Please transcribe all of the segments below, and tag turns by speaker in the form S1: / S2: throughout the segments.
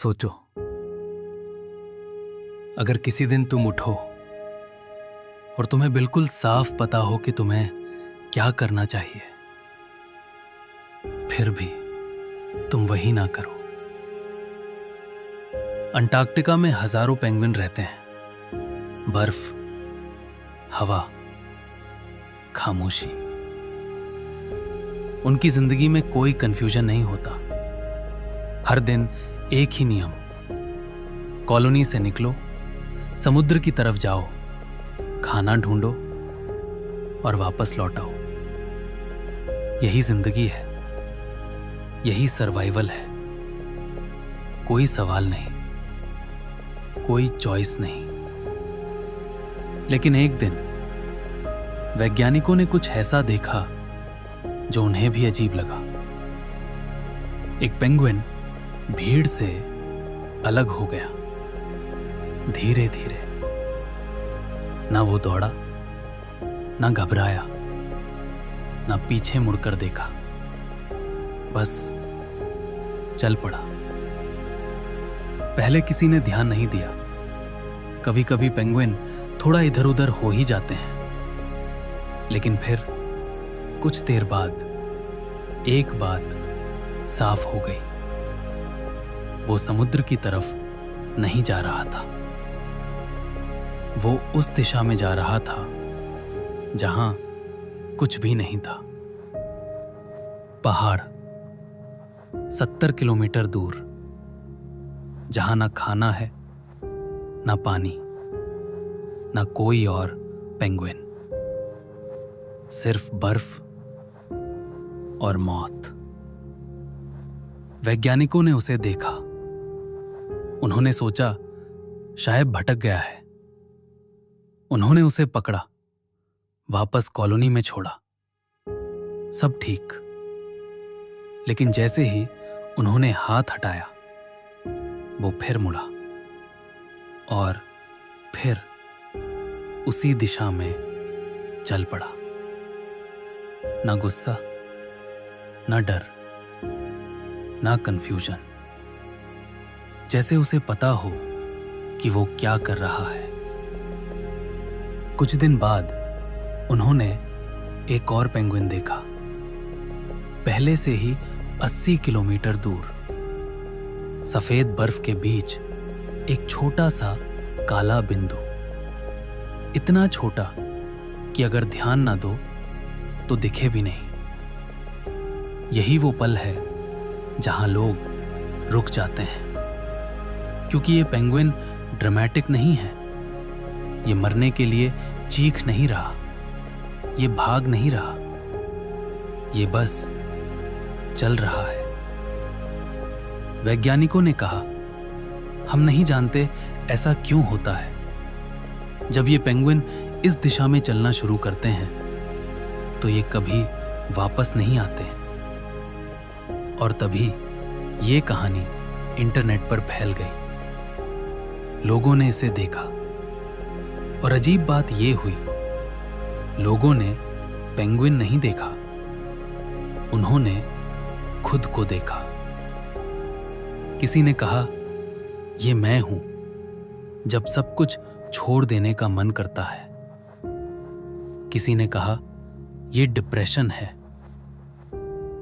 S1: सोचो, अगर किसी दिन तुम उठो और तुम्हें बिल्कुल साफ पता हो कि तुम्हें क्या करना चाहिए, फिर भी तुम वही ना करो। अंटार्कटिका में हजारों पेंगुइन रहते हैं। बर्फ, हवा, खामोशी, उनकी जिंदगी में कोई कंफ्यूजन नहीं होता। हर दिन एक ही नियम, कॉलोनी से निकलो, समुद्र की तरफ जाओ, खाना ढूंढो और वापस लौट आओ। यही जिंदगी है, यही सर्वाइवल है। कोई सवाल नहीं, कोई चॉइस नहीं। लेकिन एक दिन वैज्ञानिकों ने कुछ ऐसा देखा जो उन्हें भी अजीब लगा। एक पेंगुइन भीड़ से अलग हो गया, धीरे धीरे। ना वो दौड़ा, ना घबराया, ना पीछे मुड़कर देखा, बस चल पड़ा। पहले किसी ने ध्यान नहीं दिया। कभी कभी पेंगुइन थोड़ा इधर उधर हो ही जाते हैं, लेकिन फिर कुछ देर बाद एक बात साफ हो गई। वो समुद्र की तरफ नहीं जा रहा था। वो उस दिशा में जा रहा था जहां कुछ भी नहीं था। पहाड़ 70 किलोमीटर दूर, जहां ना खाना है, ना पानी, ना कोई और पेंगुइन, सिर्फ बर्फ और मौत। वैज्ञानिकों ने उसे देखा। उन्होंने सोचा शायद भटक गया है। उन्होंने उसे पकड़ा, वापस कॉलोनी में छोड़ा। सब ठीक। लेकिन जैसे ही उन्होंने हाथ हटाया, वो फिर मुड़ा और फिर उसी दिशा में चल पड़ा। ना गुस्सा, ना डर, ना कंफ्यूजन। जैसे उसे पता हो कि वो क्या कर रहा है। कुछ दिन बाद उन्होंने एक और पेंगुइन देखा, पहले से ही 80 किलोमीटर दूर। सफेद बर्फ के बीच एक छोटा सा काला बिंदु, इतना छोटा कि अगर ध्यान ना दो तो दिखे भी नहीं। यही वो पल है जहां लोग रुक जाते हैं, क्योंकि ये पेंगुइन ड्रामेटिक नहीं है। ये मरने के लिए चीख नहीं रहा, ये भाग नहीं रहा, ये बस चल रहा है। वैज्ञानिकों ने कहा, हम नहीं जानते ऐसा क्यों होता है। जब ये पेंगुइन इस दिशा में चलना शुरू करते हैं तो ये कभी वापस नहीं आते। और तभी ये कहानी इंटरनेट पर फैल गई। लोगों ने इसे देखा और अजीब बात ये हुई, लोगों ने पेंगुइन नहीं देखा, उन्होंने खुद को देखा। किसी ने कहा, ये मैं हूं जब सब कुछ छोड़ देने का मन करता है। किसी ने कहा, ये डिप्रेशन है।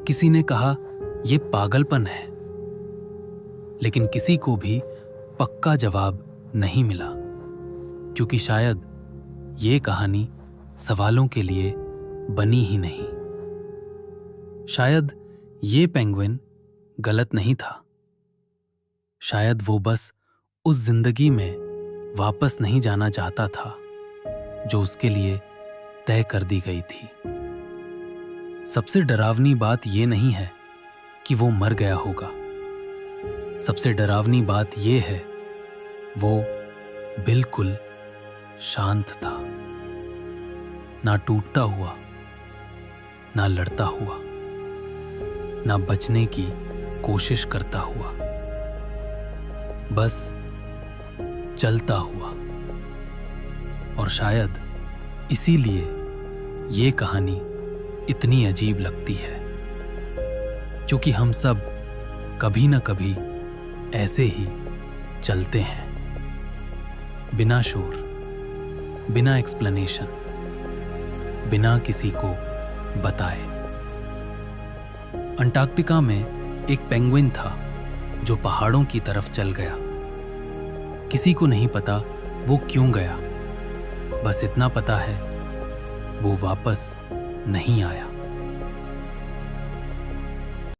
S1: किसी ने कहा, ये पागलपन है। लेकिन किसी को भी पक्का जवाब नहीं मिला, क्योंकि शायद ये कहानी सवालों के लिए बनी ही नहीं। शायद ये पेंगुइन गलत नहीं था। शायद वो बस उस जिंदगी में वापस नहीं जाना चाहता था जो उसके लिए तय कर दी गई थी। सबसे डरावनी बात ये नहीं है कि वो मर गया होगा। सबसे डरावनी बात ये है, वो बिल्कुल शांत था। ना टूटता हुआ, ना लड़ता हुआ, ना बचने की कोशिश करता हुआ, बस चलता हुआ। और शायद इसीलिए ये कहानी इतनी अजीब लगती है, क्योंकि हम सब कभी ना कभी ऐसे ही चलते हैं, बिना शोर, बिना एक्सप्लेनेशन, बिना किसी को बताए। अंटार्कटिका में एक पेंगुइन था जो पहाड़ों की तरफ चल गया। किसी को नहीं पता वो क्यों गया, बस इतना पता है वो वापस नहीं आया।